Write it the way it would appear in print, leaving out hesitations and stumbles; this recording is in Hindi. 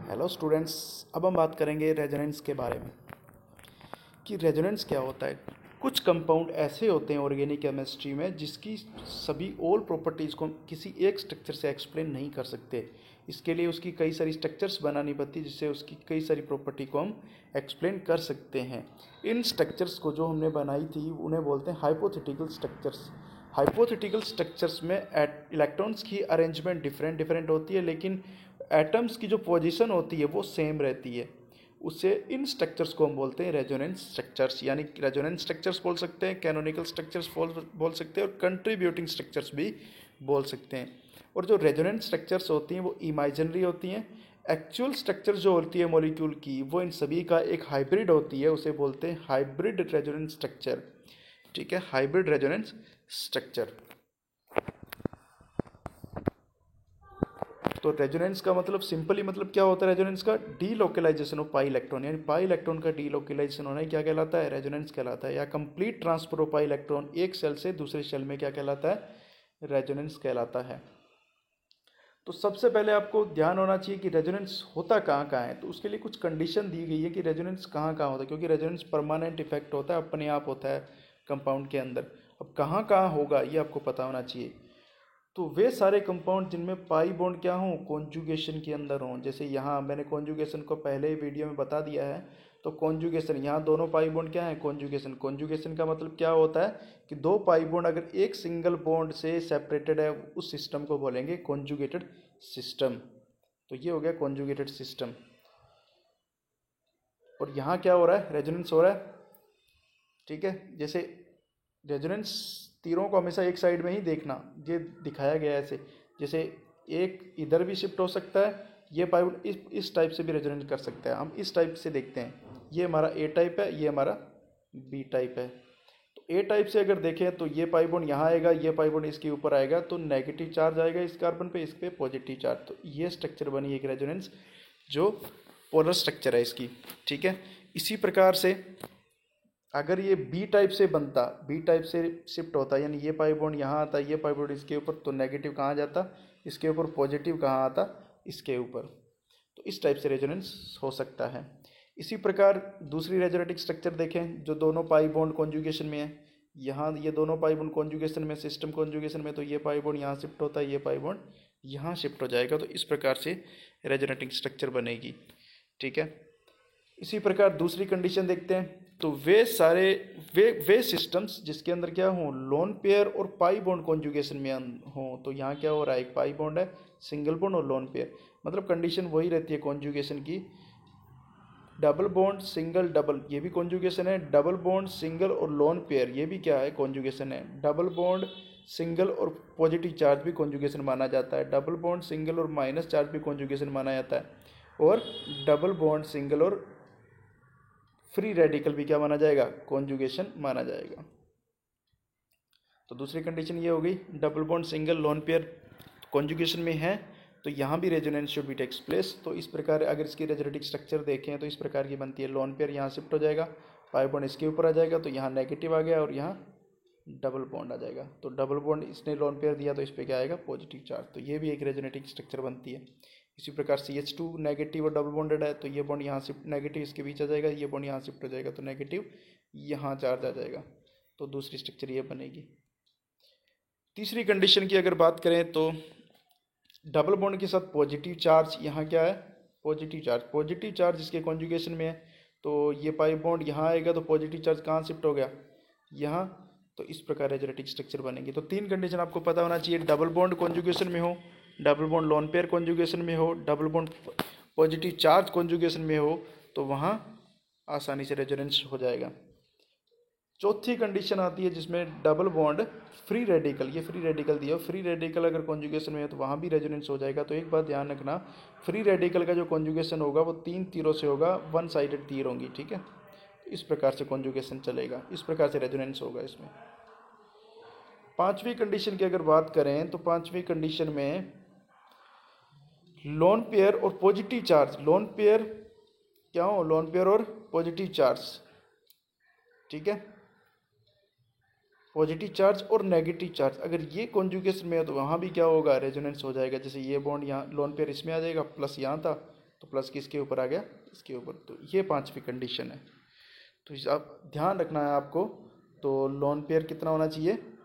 Hello students. अब हम बात करेंगे रेजोनेंस के बारे में कि रेजोनेंस क्या होता है। कुछ कंपाउंड ऐसे होते हैं ऑर्गेनिक केमिस्ट्री में जिसकी सभी ऑल प्रॉपर्टीज़ को किसी एक स्ट्रक्चर से एक्सप्लेन नहीं कर सकते। इसके लिए उसकी कई सारी स्ट्रक्चर्स बनानी पड़ती जिससे उसकी कई सारी प्रॉपर्टी को हम एक्सप्लेन कर सकते हैं। इन स्ट्रक्चर्स को जो हमने बनाई थी उन्हें बोलते हैं हाइपोथेटिकल स्ट्रक्चर्स। हाइपोथेटिकल स्ट्रक्चर्स में इलेक्ट्रॉन्स की अरेंजमेंट डिफरेंट होती है, लेकिन एटम्स की जो पोजीशन होती है वो सेम रहती है। उससे इन स्ट्रक्चर्स को हम बोलते हैं रेजोनेंस स्ट्रक्चर्स, यानी रेजोनेंस स्ट्रक्चर्स बोल सकते हैं, कैनोनिकल स्ट्रक्चर्स बोल सकते हैं और कंट्रीब्यूटिंग स्ट्रक्चर्स भी बोल सकते हैं। और जो रेजोनेंस स्ट्रक्चर्स होती हैं वो इमेजिनरी होती हैं। एक्चुअल स्ट्रक्चर जो होती है मॉलिक्यूल की वो इन सभी का एक हाइब्रिड होती है, उसे बोलते हैं हाइब्रिड रेजोनेंस स्ट्रक्चर। ठीक है, हाइब्रिड रेजोनेंस स्ट्रक्चर। तो रेजोनेंस का मतलब सिंपली मतलब क्या होता है, रेजोनेंस का डीलोकलाइजेशन ऑफ पाई इलेक्ट्रॉन, यानी पाई इलेक्ट्रॉन का डीलोकलाइजेशन होना क्या कहलाता है, रेजोनेंस कहलाता है। या complete transfer of pi electron एक सेल से दूसरे सेल में क्या कहलाता है, रेजोनेंस कहलाता है। तो सबसे पहले आपको ध्यान होना चाहिए कि रेजोनेंस होता कहाँ कहाँ है। तो उसके लिए कुछ कंडीशन दी गई है कि रेजोनेंस कहाँ कहाँ होता है, क्योंकि रेजोनेंस परमानेंट इफेक्ट होता है, अपने आप होता है कंपाउंड के अंदर। अब कहाँ कहाँ होगा ये आपको पता होना चाहिए। तो वे सारे कंपाउंड जिनमें पाई बॉन्ड क्या हों, कॉन्जुगेशन के अंदर हों। जैसे यहाँ मैंने कॉन्जुगेशन को पहले ही वीडियो में बता दिया है। तो कॉन्जुगेशन, यहाँ दोनों पाई बॉन्ड क्या है, कॉन्जुगेशन। कॉन्जुगेशन का मतलब क्या होता है कि दो पाई बॉन्ड अगर एक सिंगल बॉन्ड से सेपरेटेड है, उस सिस्टम को बोलेंगे कॉन्जुगेटेड सिस्टम। तो ये हो गया कॉन्जुगेटेड सिस्टम। और यहाँ क्या हो रहा है, रेजोनेंस हो रहा है। ठीक है, जैसे रेजोनेंस तीरों को हमेशा एक साइड में ही देखना, ये दिखाया गया है ऐसे। जैसे एक इधर भी शिफ्ट हो सकता है, ये पाइवट इस टाइप से भी रेजोनेंस कर सकता है। हम इस टाइप से देखते हैं, ये हमारा ए टाइप है, ये हमारा बी टाइप है। तो ए टाइप से अगर देखें तो ये पाई बॉन्ड यहाँ आएगा, ये पाई बॉन्ड इसके ऊपर आएगा, तो नेगेटिव चार्ज आएगा इस कार्बन पे, इस पे पॉजिटिव चार्ज। तो ये स्ट्रक्चर बनी एक रेजोनेंस, जो पोलर स्ट्रक्चर है इसकी। ठीक है, इसी प्रकार से अगर ये बी टाइप से बनता, बी टाइप से शिफ्ट होता, यानी ये पाई बॉन्ड यहाँ आता, ये पाई बॉन्ड इसके ऊपर, तो नेगेटिव कहाँ जाता, इसके ऊपर, पॉजिटिव कहाँ आता, इसके ऊपर। तो इस टाइप से रेजोनेंस हो सकता है। इसी प्रकार दूसरी रेजोनेटिक स्ट्रक्चर देखें जो दोनों पाई बॉन्ड कॉन्जुगेशन में है। यहाँ ये दोनों पाई बॉन्ड कॉन्जुगेशन में, सिस्टम कॉन्जुगेशन में, तो ये पाई बॉन्ड यहाँ शिफ्ट होता है, ये पाई बॉन्ड यहाँ शिफ्ट हो जाएगा। तो इस प्रकार से रेजोनेटिक स्ट्रक्चर बनेगी। ठीक है, इसी प्रकार दूसरी कंडीशन देखते हैं। तो वे सारे वे सिस्टम्स जिसके अंदर क्या हो, लोन पेयर और पाई बॉन्ड कॉन्जुगेशन में हो। तो यहाँ क्या हो रहा है, एक पाई बॉन्ड है, सिंगल बॉन्ड और लोन पेयर। मतलब कंडीशन वही रहती है कॉन्जुगेशन की, डबल बॉन्ड सिंगल डबल, ये भी कॉन्जुगेशन है। डबल बॉन्ड सिंगल और लोन पेयर, ये भी क्या है, कॉन्जुगेशन है। डबल बॉन्ड सिंगल और पॉजिटिव चार्ज भी कॉन्जुगेशन माना जाता है। डबल बॉन्ड सिंगल और माइनस चार्ज भी कॉन्जुगेशन माना जाता है। और डबल बॉन्ड सिंगल और फ्री रेडिकल भी क्या माना जाएगा, कॉन्जुगेशन माना जाएगा। तो दूसरी कंडीशन ये हो गई, double bond single lone pair conjugation में है, तो यहाँ भी resonance should be takes place. तो इस प्रकार अगर इसकी रेजोनेटिक स्ट्रक्चर देखें तो इस प्रकार की बनती है। लोन पेयर यहाँ शिफ्ट हो जाएगा, पाई बॉन्ड इसके ऊपर आ जाएगा, तो यहाँ नेगेटिव आ गया और यहाँ डबल बॉन्ड आ जाएगा। तो डबल बॉन्ड इसने लोन पेयर दिया तो इस पर क्या आएगा, पॉजिटिव चार्ज। तो ये भी एक रेजोनेटिक स्ट्रक्चर बनती है। इसी प्रकार CH2 नेगेटिव और डबल बॉन्डेड है, तो ये बॉन्ड यहाँ शिफ्ट, नेगेटिव इसके बीच आ जाएगा, ये बॉन्ड यहाँ शिफ्ट हो जाएगा, तो नेगेटिव यहाँ चार्ज आ जाएगा। तो दूसरी स्ट्रक्चर ये बनेगी। तीसरी कंडीशन की अगर बात करें तो डबल बॉन्ड के साथ पॉजिटिव चार्ज, यहाँ क्या है, पॉजिटिव चार्ज। पॉजिटिव चार्ज इसके कॉन्जुगेशन में है, तो ये पाई बॉन्ड यहाँ आएगा, तो पॉजिटिव चार्ज कहाँ शिफ्ट हो गया, यहाँ। तो इस प्रकार रेजोनेटिक स्ट्रक्चर बनेगी। तो तीन कंडीशन आपको पता होना चाहिए, डबल बॉन्ड कॉन्जुगेशन में हो, double bond loan pair conjugation में हो, double bond positive charge conjugation में हो, तो वहाँ आसानी से रेजोनेंस हो जाएगा। चौथी कंडीशन आती है जिसमें डबल बॉन्ड फ्री रेडिकल, ये फ्री रेडिकल दिया, फ्री रेडिकल अगर कॉन्जुगेशन में है तो वहाँ भी रेजोनेंस हो जाएगा। तो एक बात ध्यान रखना, फ्री रेडिकल का जो कॉन्जुगेशन होगा वो 3 तीरों से होगा, वन साइडेड तीर होंगी। ठीक है, इस प्रकार से कॉन्जुगेशन चलेगा, इस प्रकार से रेजोनेंस होगा इसमें। पांचवी कंडीशन की अगर बात करें तो पांचवी कंडीशन में लोन पेयर और पॉजिटिव चार्ज, लोन पेयर क्या हो, लोन पेयर और पॉजिटिव चार्ज। ठीक है, पॉजिटिव चार्ज और नेगेटिव चार्ज अगर ये कॉन्जुगेशन में है तो वहाँ भी क्या होगा, रेजोनेंस हो जाएगा। जैसे ये बॉन्ड यहाँ लोन पेयर इसमें आ जाएगा, प्लस यहाँ था, तो प्लस किसके ऊपर आ गया, इसके ऊपर। तो ये पांचवी कंडीशन है। तो आप ध्यान रखना है आपको। तो लोन पेयर कितना होना चाहिए,